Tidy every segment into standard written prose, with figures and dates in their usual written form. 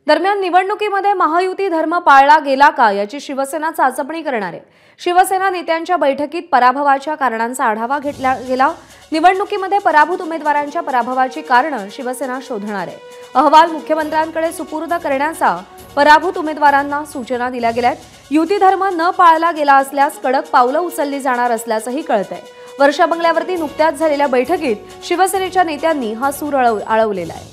दरम्यान निवडणुकीमध्ये महायुती धर्म पाळला गेला का याची शिवसेना चाचपणी करणार आहे। शिवसेना नेत्यांच्या बैठकीत पराभवाच्या कारणांचा आढावा घेतला गेला। निवडणुकीमध्ये पराभूत उमेदवारांच्या पराभवाची कारणं शिवसेना शोधणार आहे। अहवाल मुख्यमंत्र्यांकडे सुपूर्द करण्याचा पराभूत उमेदवारांना सूचना दिल्या गेल्यात। युती धर्म न पाळला गेला असल्यास कडक पावलं उचलली जाणार असल्याचंही कळतंय। वर्षा बंगल्यावरती नुकत्याच झालेल्या बैठकीत शिवसेनेच्या नेत्यांनी हा सूर आळवलेला आहे।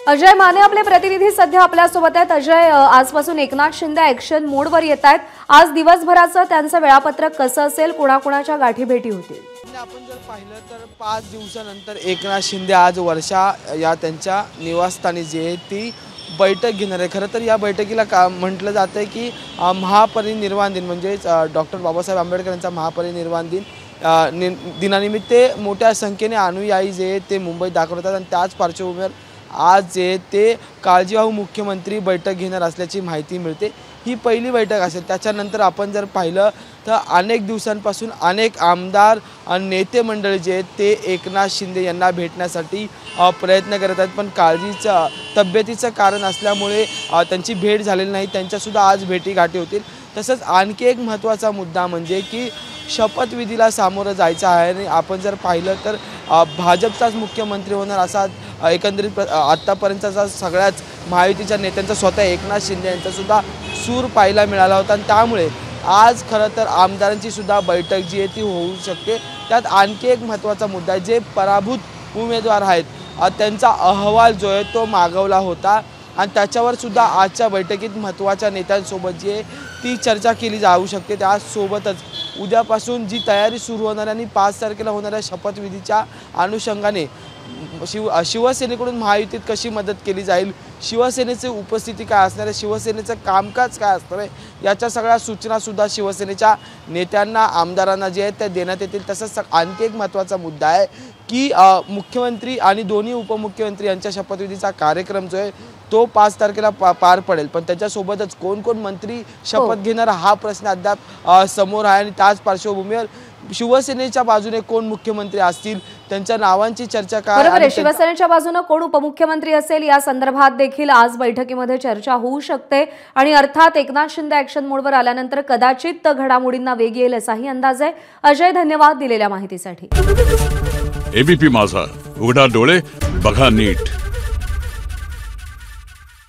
अजय माने आपले प्रतिनिधी सध्या आपल्या सोबत आहेत। अजय, आजपासून एकनाथ शिंदे ॲक्शन मोडवर येत आहेत। आज दिवसभराचं त्यांचं वेळापत्रक कसं असेल, कोणाकोणाच्या गाठी भेटी होतील? आपण जर पाहिलं तर 5 दिवसानंतर एकनाथ शिंदे आज वर्षा या त्यांच्या निवासस्थानी जे ती बैठक घेणार आहे। खरं तर या बैठकीला का म्हटलं जातं की महापरिनिर्वाण दिन म्हणजेच डॉक्टर बाबासाहेब आंबेडकर यांचा महापरिनिर्वाण दिनानिमित्त मोठ्या संख्येने अनुयायी जे ते मुंबईत दाखल होतात आणि त्याच पार्श्वभूमीवर आज जे ते काळजीवाहू मुख्यमंत्री बैठक घेणार असल्याची माहिती मिळते। ही पहिली बैठक असेल। त्याच्यानंतर आपण जर पाहिलं तर अनेक दिवसांपासून अनेक आमदार आणि नेते मंडळी जे ते एकनाथ शिंदे यांना भेटण्यासाठी प्रयत्न करत आहेत, पण तब्येतीचं कारण असल्यामुळे त्यांची भेट झालेली नाही। त्यांच्यासुद्धा आज भेटीगाठी होतील। तसंच आणखी एक महत्त्वाचा मुद्दा म्हणजे की शपथविधीला सामोरं जायचं आहे आणि आपण जर पाहिलं तर भाजपचाच मुख्यमंत्री होणार असा एकंदरीत आत्तापर्यंतचा सगळ्याच महायुतीच्या नेत्यांचा स्वतः एकनाथ शिंदे यांचासुद्धा सूर पाहायला मिळाला होता आणि त्यामुळे आज खरं तर आमदारांची सुद्धा बैठक जी आहे ती होऊ शकते। त्यात आणखी एक महत्त्वाचा मुद्दा आहे, जे पराभूत उमेदवार आहेत त्यांचा अहवाल जो आहे तो मागवला होता आणि त्याच्यावर सुद्धा आजच्या बैठकीत महत्त्वाच्या नेत्यांसोबत जी आहे ती चर्चा केली जाऊ शकते। त्यासोबतच उद्यापासून जी तयारी सुरू होणार आणि 5 तारखेला होणाऱ्या शपथविधीच्या अनुषंगाने शिवसेनेकडून महायुतीत कशी मदत केली जाईल, शिवसेनेची उपस्थिती काय असणार आहे, शिवसेनेचं कामकाज काय असणार आहे, याच्या सगळ्या सूचनासुद्धा शिवसेनेच्या नेत्यांना आमदारांना जे आहेत त्या देण्यात येतील। तसंच आणखी एक महत्त्वाचा मुद्दा आहे की मुख्यमंत्री आणि दोन्ही उपमुख्यमंत्री यांच्या शपथविधीचा कार्यक्रम जो आहे तो 5 तारखेला पार पडेल, पण त्याच्यासोबतच कोण कोण मंत्री शपथ घेणार हा प्रश्न अद्याप समोर आहे आणि त्याच पार्श्वभूमीवर शिवसेनेच्या बाजूने कोण मुख्यमंत्री असतील त्यांच्या नावांची चर्चा काय बरोबर आहे। शिवसेनेच्या बाजूने कोण उपमुख्यमंत्री असेल या संदर्भात देखील आज बैठकीमध्ये चर्चा होऊ शकते आणि अर्थात एकनाथ शिंदे ॲक्शन मोडवर आल्यानंतर कदाचित घडामोडींना वेग येईल असाही अंदाज आहे। अजय, धन्यवाद दिलेल्या माहितीसाठी। एबीपी माझा, उघडा डोळे बघा नीट।